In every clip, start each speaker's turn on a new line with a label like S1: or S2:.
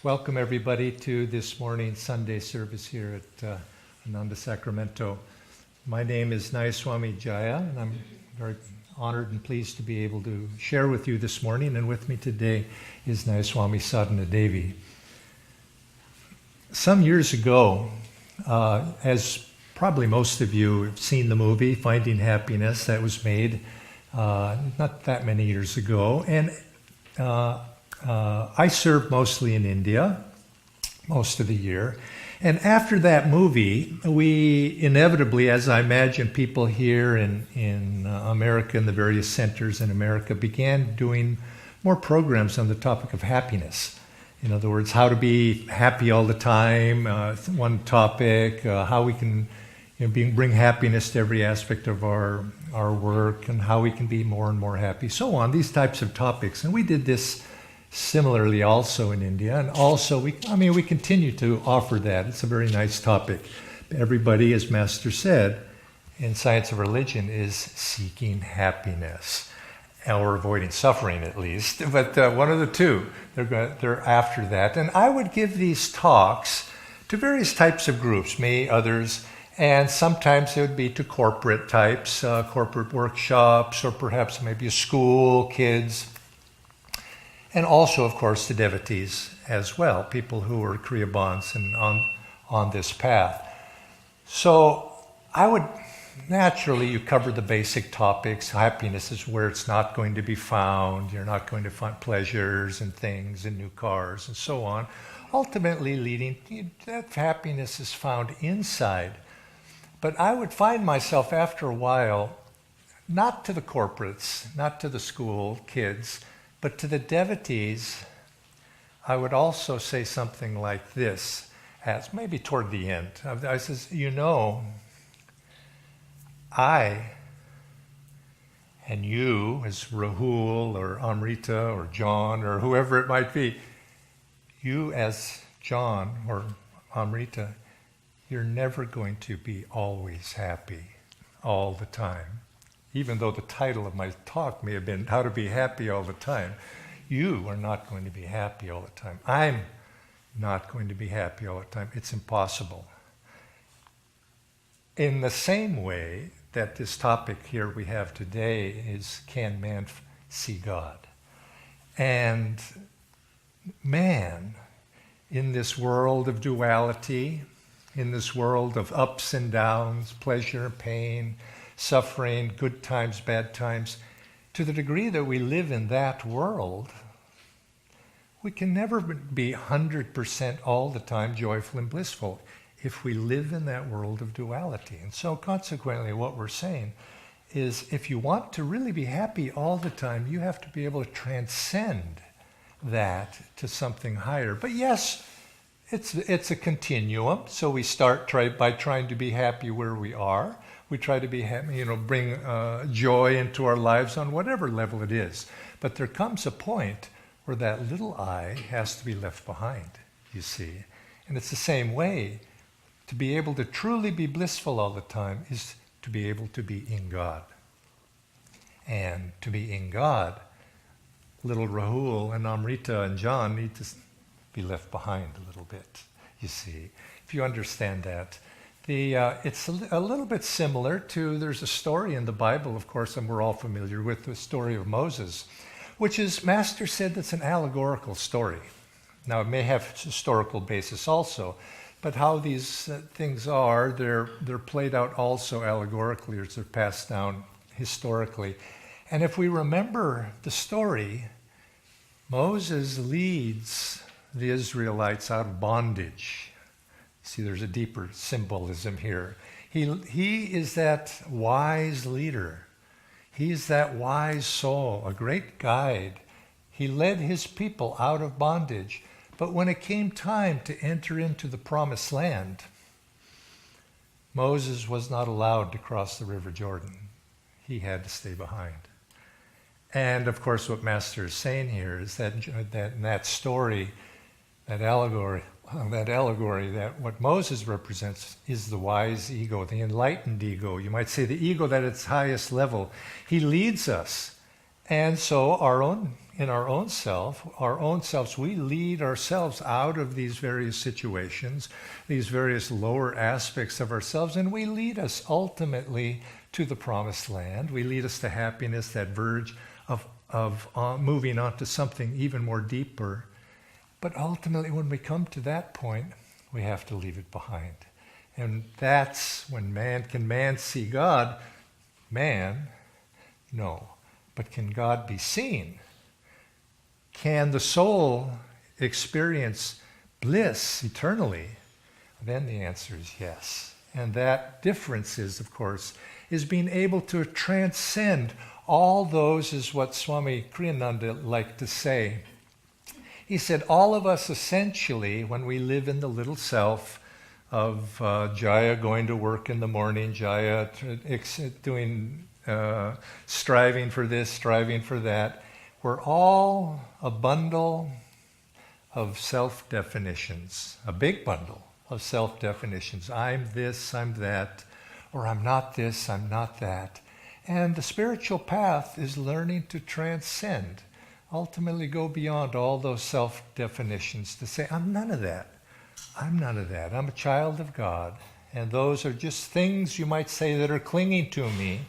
S1: Welcome everybody to this morning's Sunday service here at Ananda Sacramento. My name is Nayaswami Jaya, and I'm very honored and pleased to be able to share with you this morning. And with me today is Nayaswami Sadhana Devi. Some years ago, as probably most of you have seen the movie Finding Happiness that was made not that many years ago, and I served mostly in India most of the year. And after that movie, we inevitably, as I imagine people here in America, in the various centers in America, began doing more programs on the topic of happiness. In other words, how to be happy all the time, one topic, how we can bring happiness to every aspect of our work, and how we can be more and more happy, so on, these types of topics. And we did this similarly also in India, and also we continue to offer that. It's a very nice topic. Everybody, as Master said, in Science of Religion is seeking happiness, or avoiding suffering at least, but one of the two. They're after that. And I would give these talks to various types of groups, me, others, and sometimes it would be to corporate types, corporate workshops, or perhaps maybe a school, kids, and also, of course, to devotees as well, people who are Kriya Bonds and on this path. So I would, naturally, you cover the basic topics. Happiness is where it's not going to be found. You're not going to find pleasures and things and new cars and so on. Ultimately leading, that happiness is found inside. But I would find myself after a while, not to the corporates, not to the school kids, but to the devotees, I would also say something like this, as maybe toward the end. I says, I and you, as Rahul or Amrita or John or whoever it might be, you as John or Amrita, you're never going to be always happy all the time. Even though the title of my talk may have been How to Be Happy All the Time, you are not going to be happy all the time. I'm not going to be happy all the time. It's impossible. In the same way that this topic here we have today is, can man see God? And man, in this world of duality, in this world of ups and downs, pleasure, pain, suffering, good times, bad times, to the degree that we live in that world, we can never be 100% all the time joyful and blissful if we live in that world of duality. And so consequently what we're saying is, if you want to really be happy all the time, you have to be able to transcend that to something higher. But yes, it's a continuum. So we start by trying to be happy where we are. We try to be happy, bring joy into our lives on whatever level it is. But there comes a point where that little I has to be left behind, you see. And it's the same way. To be able to truly be blissful all the time is to be able to be in God. And to be in God, little Rahul and Amrita and John need to be left behind a little bit, you see. If you understand that. It's a little bit similar to, there's a story in the Bible, of course, and we're all familiar with the story of Moses, which is, Master said, that's an allegorical story. Now, it may have historical basis also, but how these things are, they're played out also allegorically, or they're passed down historically. And if we remember the story, Moses leads the Israelites out of bondage. See, there's a deeper symbolism here. He is that wise leader. He's that wise soul, a great guide. He led his people out of bondage. But when it came time to enter into the promised land, Moses was not allowed to cross the River Jordan. He had to stay behind. And of course, what Master is saying here is that in that story, that allegory, that what Moses represents is the wise ego, the enlightened ego. You might say the ego at its highest level. He leads us And so in our own selves, we lead ourselves out of these various situations, these various lower aspects of ourselves, and we lead us ultimately to the promised land. We lead us to happiness, that verge of moving on to something even more deeper. But ultimately, when we come to that point, we have to leave it behind. And that's when can man see God? Man, no. But can God be seen? Can the soul experience bliss eternally? Then the answer is yes. And that difference is, of course, is being able to transcend all those, is what Swami Kriyananda liked to say. He said, all of us essentially, when we live in the little self of Jaya going to work in the morning, Jaya doing striving for this, striving for that, we're all a bundle of self-definitions, a big bundle of self-definitions. I'm this, I'm that, or I'm not this, I'm not that. And the spiritual path is learning to transcend, ultimately go beyond all those self-definitions to say, I'm none of that. I'm none of that. I'm a child of God. And those are just things, you might say, that are clinging to me.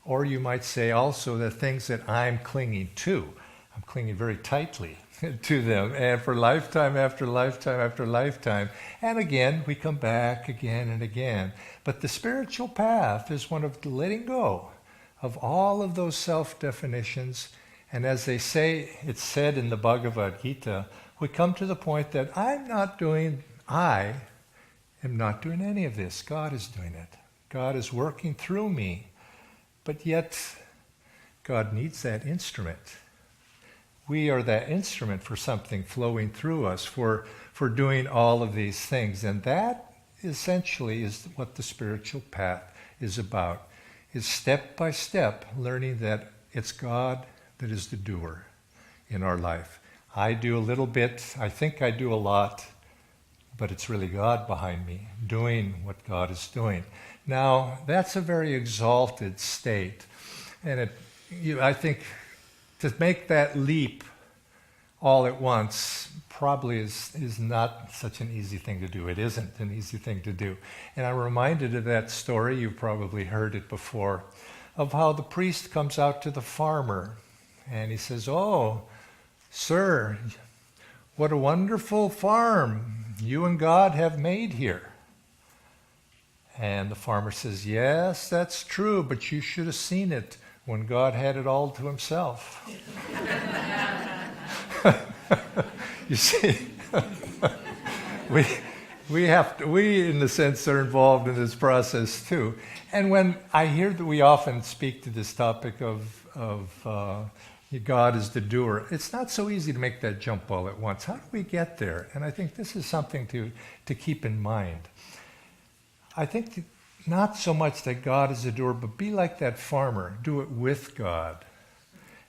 S1: Or you might say also the things that I'm clinging to. I'm clinging very tightly to them. And for lifetime after lifetime after lifetime. And again, we come back again and again. But the spiritual path is one of letting go of all of those self-definitions. And as they say, it's said in the Bhagavad Gita, we come to the point that I am not doing any of this. God is doing it. God is working through me. But yet, God needs that instrument. We are that instrument for something flowing through us, for doing all of these things. And that essentially is what the spiritual path is about, is step by step learning that it's God that is the doer in our life. I do a little bit, I think I do a lot, but it's really God behind me, doing what God is doing. Now, that's a very exalted state. And I think to make that leap all at once probably is not such an easy thing to do. It isn't an easy thing to do. And I'm reminded of that story, you've probably heard it before, of how the priest comes out to the farmer and he says, "Oh, sir, what a wonderful farm you and God have made here." And the farmer says, "Yes, that's true, but you should have seen it when God had it all to himself." You see, we in a sense are involved in this process too. And when I hear that we often speak to this topic of God is the doer, it's not so easy to make that jump all at once. How do we get there? And I think this is something to keep in mind. I think not so much that God is the doer, but be like that farmer. Do it with God.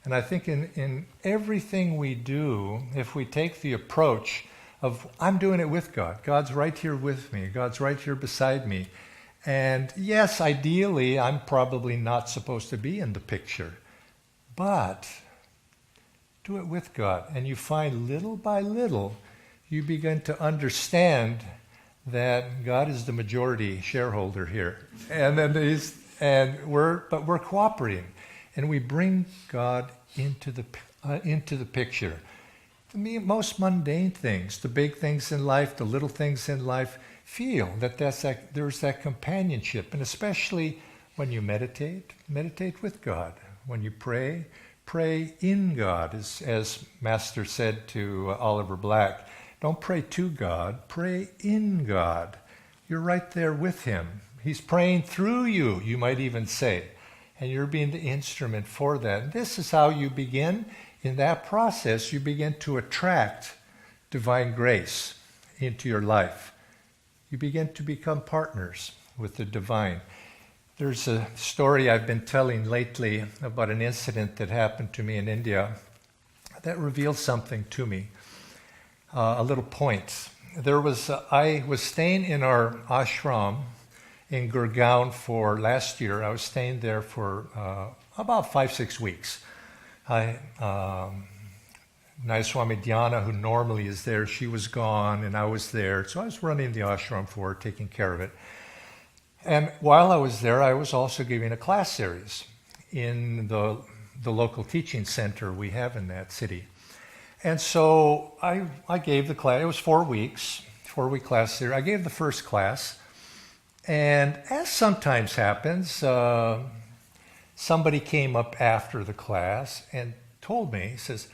S1: And I think in everything we do, if we take the approach of, I'm doing it with God. God's right here with me. God's right here beside me. And yes, ideally, I'm probably not supposed to be in the picture. But do it with God. And you find little by little, you begin to understand that God is the majority shareholder here. And then we're cooperating. And we bring God into the picture. The most mundane things, the big things in life, the little things in life, feel that there's that companionship. And especially when you meditate with God. When you pray in God, as Master said to Oliver Black. Don't pray to God, pray in God. You're right there with Him. He's praying through you, you might even say. And you're being the instrument for that. And this is how you begin, in that process, you begin to attract divine grace into your life. You begin to become partners with the divine. There's a story I've been telling lately about an incident that happened to me in India that reveals something to me. A little point. I was staying in our ashram in Gurgaon for last year. I was staying there for about 5-6 weeks. Nayaswami Jaya, who normally is there, she was gone, and I was there. So I was running the ashram for her, taking care of it. And while I was there, I was also giving a class series in the local teaching center we have in that city. And so I gave the class. It was 4 weeks, 4-week class series. I gave the first class. And as sometimes happens, somebody came up after the class and told me, he says,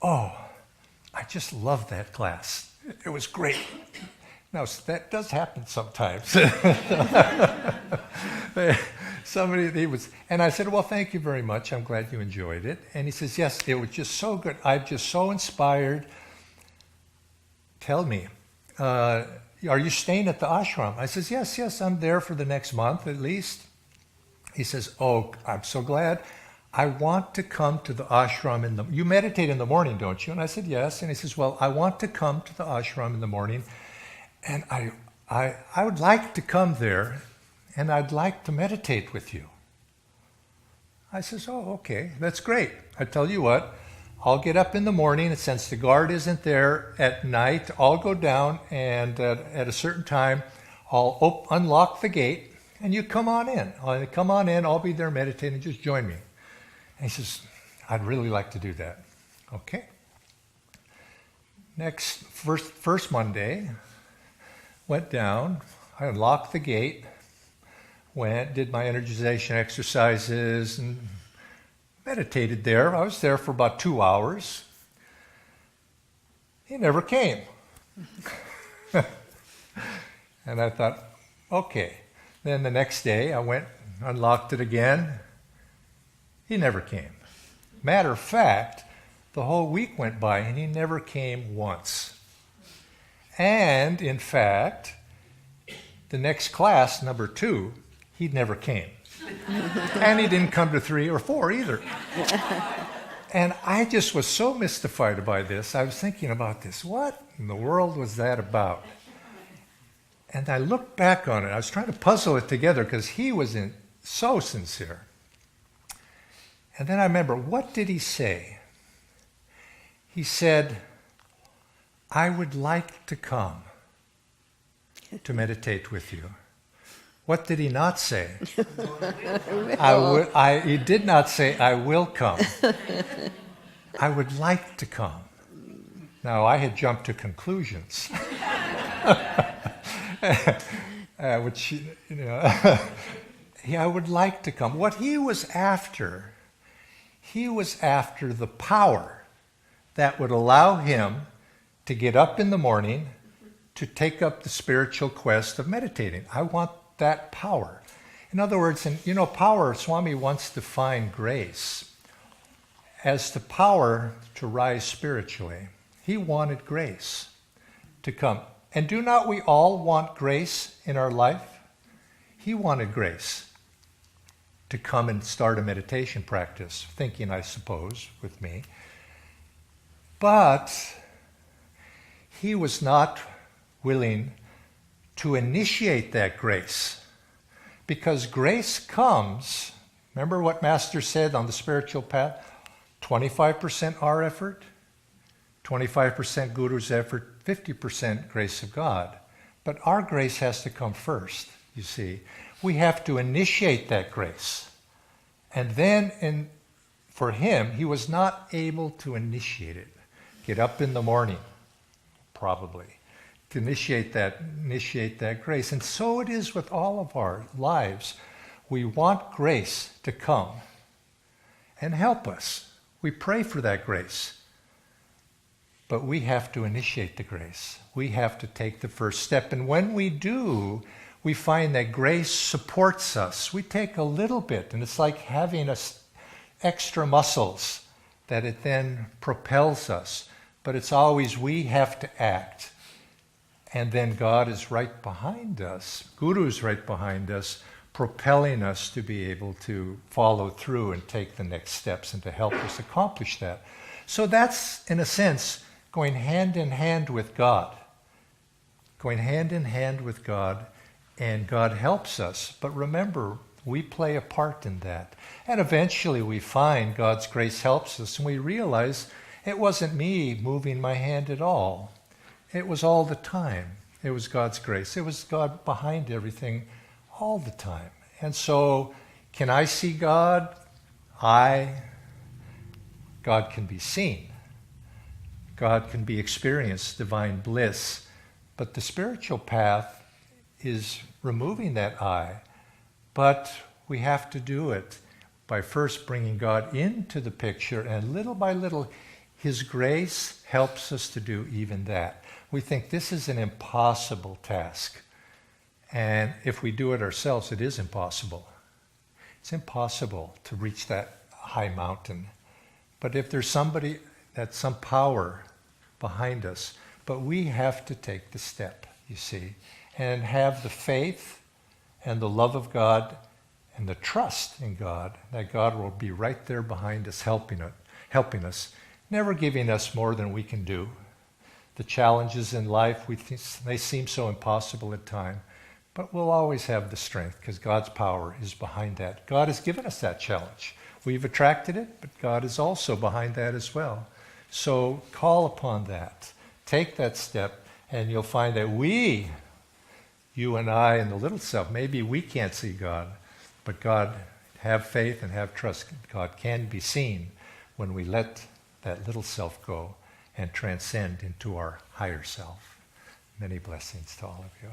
S1: "Oh, I just loved that class. It was great." Now, that does happen sometimes. And I said, "Well, thank you very much. I'm glad you enjoyed it." And he says, "Yes, it was just so good. I'm just so inspired. Tell me, are you staying at the ashram?" I says, yes, I'm there for the next month at least." He says, "Oh, I'm so glad. I want to come to the ashram you meditate in the morning, don't you?" And I said, "Yes." And he says, "Well, I want to come to the ashram in the morning, and I would like to come there, and I'd like to meditate with you." I says, "Oh, okay, that's great. I tell you what, I'll get up in the morning, and since the guard isn't there at night, I'll go down, and at a certain time, I'll unlock the gate, and you come on in. I'll be there meditating, just join me." And he says, "I'd really like to do that." Okay. First Monday, went down, I unlocked the gate, did my energization exercises, and meditated there. I was there for about 2 hours. He never came. And I thought, okay. Then the next day, I went, unlocked it again. He never came. Matter of fact, the whole week went by and he never came once. And in fact, the next class, number 2, he never came. And he didn't come to 3 or 4 either. And I just was so mystified by this. I was thinking about this. What in the world was that about? And I looked back on it. I was trying to puzzle it together because he was so sincere. And then I remember, what did he say? He said, "I would like to come to meditate with you." What did he not say? He did not say, "I will come." "I would like to come." Now, I had jumped to conclusions. Which, I would like to come. What he was after the power that would allow him to get up in the morning to take up the spiritual quest of meditating. I want that power. In other words, power, Swami once defined grace as the power to rise spiritually. He wanted grace to come. And do not we all want grace in our life? He wanted grace to come and start a meditation practice, thinking, I suppose, with me. But he was not willing to initiate that grace, because grace comes, remember what Master said on the spiritual path? 25% our effort, 25% Guru's effort, 50% grace of God. But our grace has to come first, you see. We have to initiate that grace. And then, for him, he was not able to initiate it. Get up in the morning, probably, to initiate that grace. And so it is with all of our lives. We want grace to come and help us. We pray for that grace. But we have to initiate the grace. We have to take the first step. And when we do, we find that grace supports us. We take a little bit, and it's like having extra muscles that it then propels us. But it's always we have to act. And then God is right behind us. Guru is right behind us, propelling us to be able to follow through and take the next steps and to help us accomplish that. So that's, in a sense, going hand in hand with God. Going hand in hand with God, and God helps us. But remember, We play a part in that. And eventually we find God's grace helps us, and we realize it wasn't me moving my hand at all. It was all the time. It was God's grace. It was God behind everything all the time. And so, can I see God? God can be seen. God can be experienced, divine bliss. But the spiritual path is removing that I. But we have to do it by first bringing God into the picture, and little by little, His grace helps us to do even that. We think this is an impossible task. And if we do it ourselves, it is impossible. It's impossible to reach that high mountain. But if there's somebody, that's some power behind us, but we have to take the step, you see, and have the faith and the love of God and the trust in God that God will be right there behind us, helping us, never giving us more than we can do. The challenges in life, they seem so impossible at times, but we'll always have the strength because God's power is behind that. God has given us that challenge. We've attracted it, but God is also behind that as well. So call upon that. Take that step, and you'll find that you and I and the little self, maybe we can't see God, but God, have faith and have trust. God can be seen when we let that little self go and transcend into our higher self. Many blessings to all of you.